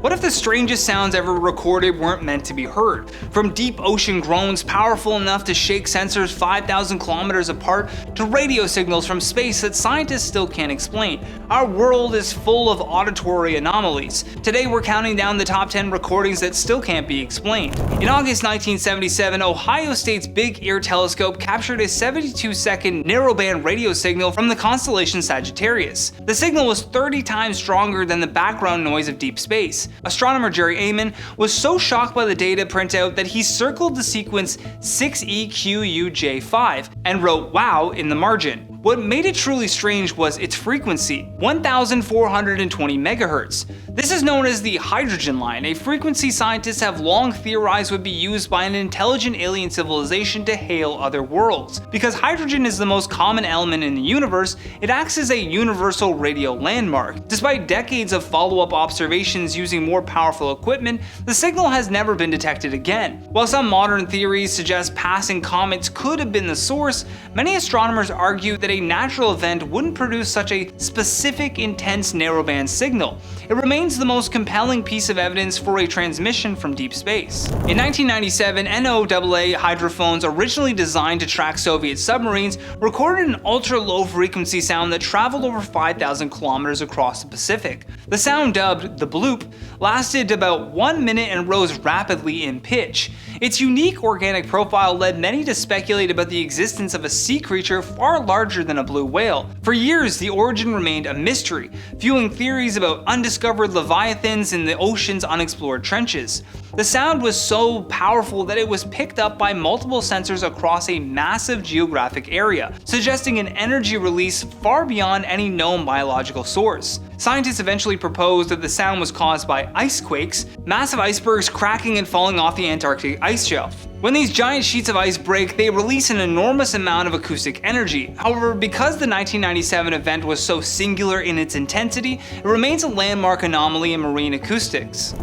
What if the strangest sounds ever recorded weren't meant to be heard? From deep ocean groans powerful enough to shake sensors 5,000 kilometers apart to radio signals from space that scientists still can't explain, our world is full of auditory anomalies. Today we're counting down the top 10 recordings that still can't be explained. In August 1977, Ohio State's Big Ear Telescope captured a 72-second narrowband radio signal from the constellation Sagittarius. The signal was 30 times stronger than the background noise of deep space. Astronomer Jerry Amon was so shocked by the data printout that he circled the sequence 6EQUJ5 and wrote "wow" in the margin. What made it truly strange was its frequency, 1,420 megahertz. This is known as the hydrogen line, a frequency scientists have long theorized would be used by an intelligent alien civilization to hail other worlds. Because hydrogen is the most common element in the universe, it acts as a universal radio landmark. Despite decades of follow-up observations using more powerful equipment, the signal has never been detected again. While some modern theories suggest passing comets could have been the source, many astronomers argue that a natural event wouldn't produce such a specific, intense narrowband signal. It remains the most compelling piece of evidence for a transmission from deep space. In 1997, NOAA hydrophones, originally designed to track Soviet submarines, recorded an ultra-low frequency sound that traveled over 5,000 kilometers across the Pacific. The sound, dubbed the Bloop, lasted about 1 minute and rose rapidly in pitch. Its unique organic profile led many to speculate about the existence of a sea creature far larger than a blue whale. For years, the origin remained a mystery, fueling theories about undiscovered leviathans in the ocean's unexplored trenches. The sound was so powerful that it was picked up by multiple sensors across a massive geographic area, suggesting an energy release far beyond any known biological source. Scientists eventually proposed that the sound was caused by ice quakes, massive icebergs cracking and falling off the Antarctic ice shelf. When these giant sheets of ice break, they release an enormous amount of acoustic energy. However, because the 1997 event was so singular in its intensity, it remains a landmark anomaly in marine acoustics.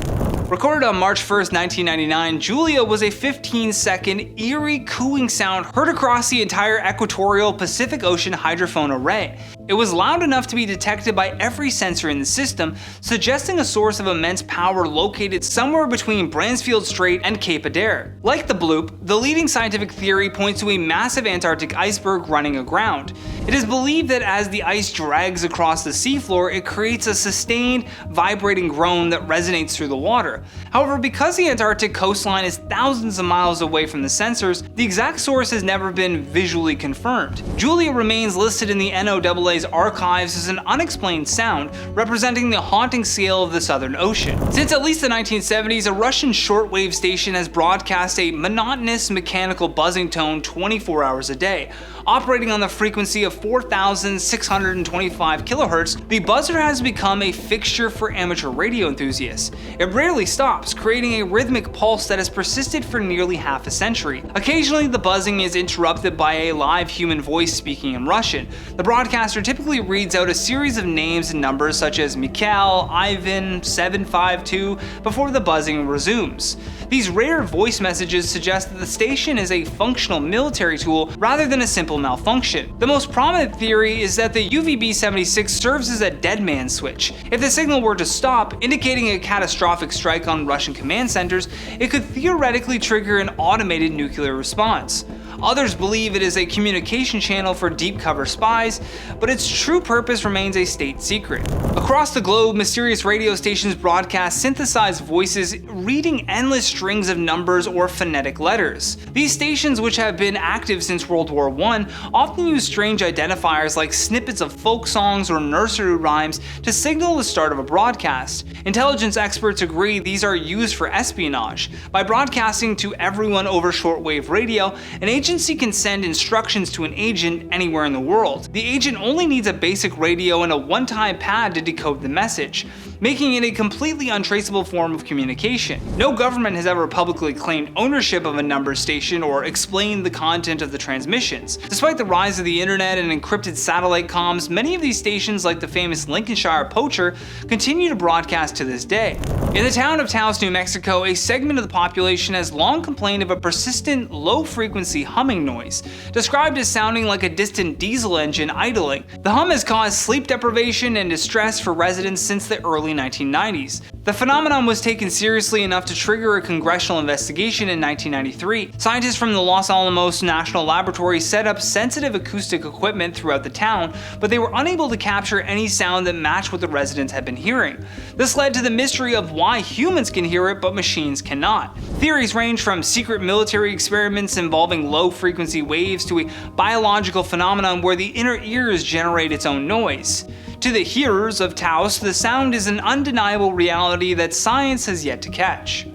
Recorded on March 1st, 1999, Julia was a 15-second eerie cooing sound heard across the entire equatorial Pacific Ocean hydrophone array. It was loud enough to be detected by every sensor in the system, suggesting a source of immense power located somewhere between Bransfield Strait and Cape Adare. Like the Bloop, the leading scientific theory points to a massive Antarctic iceberg running aground. It is believed that as the ice drags across the seafloor, it creates a sustained, vibrating groan that resonates through the water. However, because the Antarctic coastline is thousands of miles away from the sensors, the exact source has never been visually confirmed. Julia remains listed in the NOAA's archives as an unexplained sound, representing the haunting scale of the Southern Ocean. Since at least the 1970s, a Russian shortwave station has broadcast a monotonous mechanical buzzing tone 24 hours a day. Operating on the frequency of 4,625 kilohertz, the buzzer has become a fixture for amateur radio enthusiasts. It rarely stops, creating a rhythmic pulse that has persisted for nearly half a century. Occasionally, the buzzing is interrupted by a live human voice speaking in Russian. The broadcaster typically reads out a series of names and numbers such as Mikhail, Ivan, 752 before the buzzing resumes. These rare voice messages suggest that the station is a functional military tool rather than a simple malfunction. The most prominent theory is that the UVB-76 serves as a dead man switch. If the signal were to stop, indicating a catastrophic strike on Russian command centers, it could theoretically trigger an automated nuclear response. Others believe it is a communication channel for deep cover spies, but its true purpose remains a state secret. Across the globe, mysterious radio stations broadcast synthesized voices reading endless strings of numbers or phonetic letters. These stations, which have been active since World War I, often use strange identifiers like snippets of folk songs or nursery rhymes to signal the start of a broadcast. Intelligence experts agree these are used for espionage. By broadcasting to everyone over shortwave radio, an agency can send instructions to an agent anywhere in the world. The agent only needs a basic radio and a one-time pad to decode the message, making it a completely untraceable form of communication. No government has ever publicly claimed ownership of a number station or explained the content of the transmissions. Despite the rise of the internet and encrypted satellite comms, many of these stations, like the famous Lincolnshire Poacher, continue to broadcast to this day. In the town of Taos, New Mexico, a segment of the population has long complained of a persistent, low-frequency humming noise, described as sounding like a distant diesel engine idling. The hum has caused sleep deprivation and distress for residents since the early early 1990s. The phenomenon was taken seriously enough to trigger a congressional investigation in 1993. Scientists from the Los Alamos National Laboratory set up sensitive acoustic equipment throughout the town, but they were unable to capture any sound that matched what the residents had been hearing. This led to the mystery of why humans can hear it but machines cannot. Theories range from secret military experiments involving low-frequency waves to a biological phenomenon where the inner ears generate its own noise. To the hearers of Taos, the sound is an undeniable reality that science has yet to catch.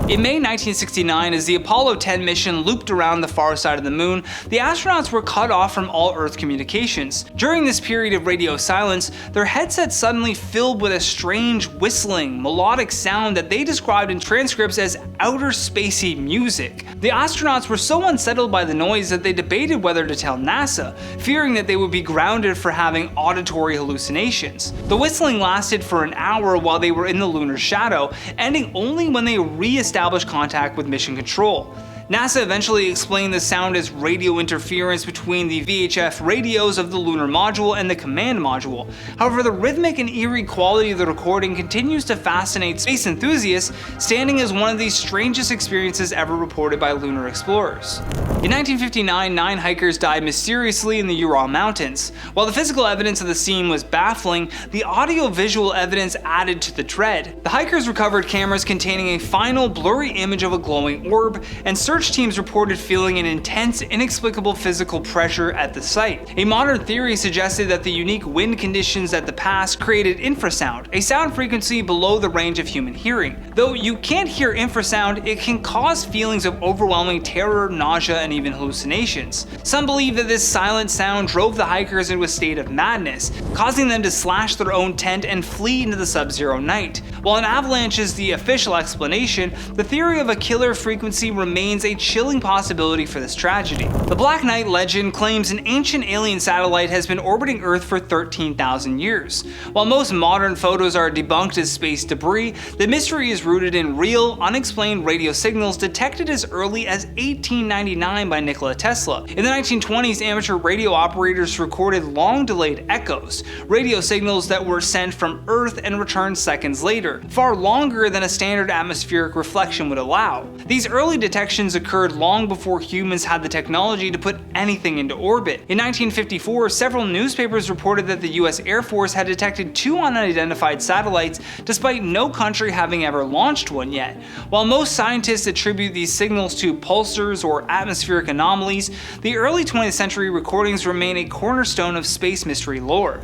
In May 1969, as the Apollo 10 mission looped around the far side of the moon, the astronauts were cut off from all Earth communications. During this period of radio silence, their headsets suddenly filled with a strange whistling, melodic sound that they described in transcripts as outer spacey music. The astronauts were so unsettled by the noise that they debated whether to tell NASA, fearing that they would be grounded for having auditory hallucinations. The whistling lasted for an hour while they were in the lunar shadow, ending only when they re-established contact with mission control. NASA eventually explained the sound as radio interference between the VHF radios of the lunar module and the command module. However, the rhythmic and eerie quality of the recording continues to fascinate space enthusiasts, standing as one of the strangest experiences ever reported by lunar explorers. In 1959, 9 hikers died mysteriously in the Ural Mountains. While the physical evidence of the scene was baffling, the audio-visual evidence added to the dread. The hikers recovered cameras containing a final blurry image of a glowing orb, and search teams reported feeling an intense, inexplicable physical pressure at the site. A modern theory suggested that the unique wind conditions at the pass created infrasound, a sound frequency below the range of human hearing. Though you can't hear infrasound, it can cause feelings of overwhelming terror, nausea, and even hallucinations. Some believe that this silent sound drove the hikers into a state of madness, causing them to slash their own tent and flee into the sub-zero night. While an avalanche is the official explanation, the theory of a killer frequency remains a chilling possibility for this tragedy. The Black Knight legend claims an ancient alien satellite has been orbiting Earth for 13,000 years. While most modern photos are debunked as space debris, the mystery is rooted in real, unexplained radio signals detected as early as 1899 by Nikola Tesla. In the 1920s, amateur radio operators recorded long-delayed echoes, radio signals that were sent from Earth and returned seconds later, far longer than a standard atmospheric reflection would allow. These early detections occurred long before humans had the technology to put anything into orbit. In 1954, several newspapers reported that the US Air Force had detected 2 unidentified satellites, despite no country having ever launched one yet. While most scientists attribute these signals to pulsars or atmospheric anomalies, the early 20th century recordings remain a cornerstone of space mystery lore.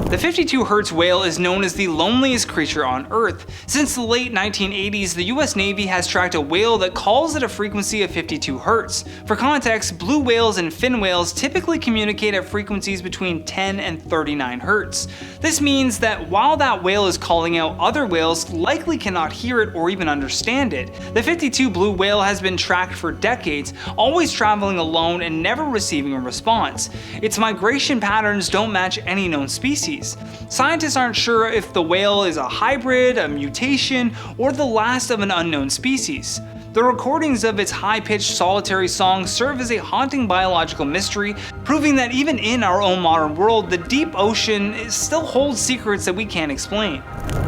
The 52 Hertz whale is known as the loneliest creature on Earth. Since the late 1980s, the US Navy has tracked a whale that calls at a frequency of 52 Hertz. For context, blue whales and fin whales typically communicate at frequencies between 10 and 39 Hertz. This means that while that whale is calling out, other whales likely cannot hear it or even understand it. The 52 blue whale has been tracked for decades, always traveling alone and never receiving a response. Its migration patterns don't match any known species. Scientists aren't sure if the whale is a hybrid, a mutation, or the last of an unknown species. The recordings of its high-pitched solitary song serve as a haunting biological mystery, proving that even in our own modern world, the deep ocean still holds secrets that we can't explain.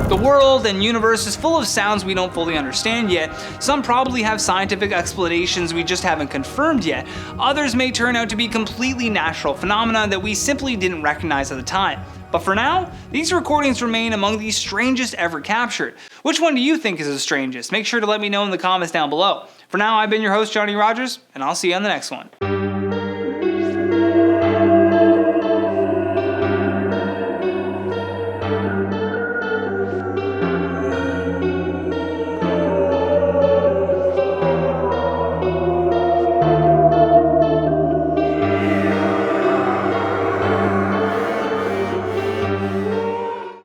The world and universe is full of sounds we don't fully understand yet. Some probably have scientific explanations we just haven't confirmed yet. Others may turn out to be completely natural phenomena that we simply didn't recognize at the time. But for now, these recordings remain among the strangest ever captured. Which one do you think is the strangest? Make sure to let me know in the comments down below. For now, I've been your host, Johnny Rogers, and I'll see you on the next one.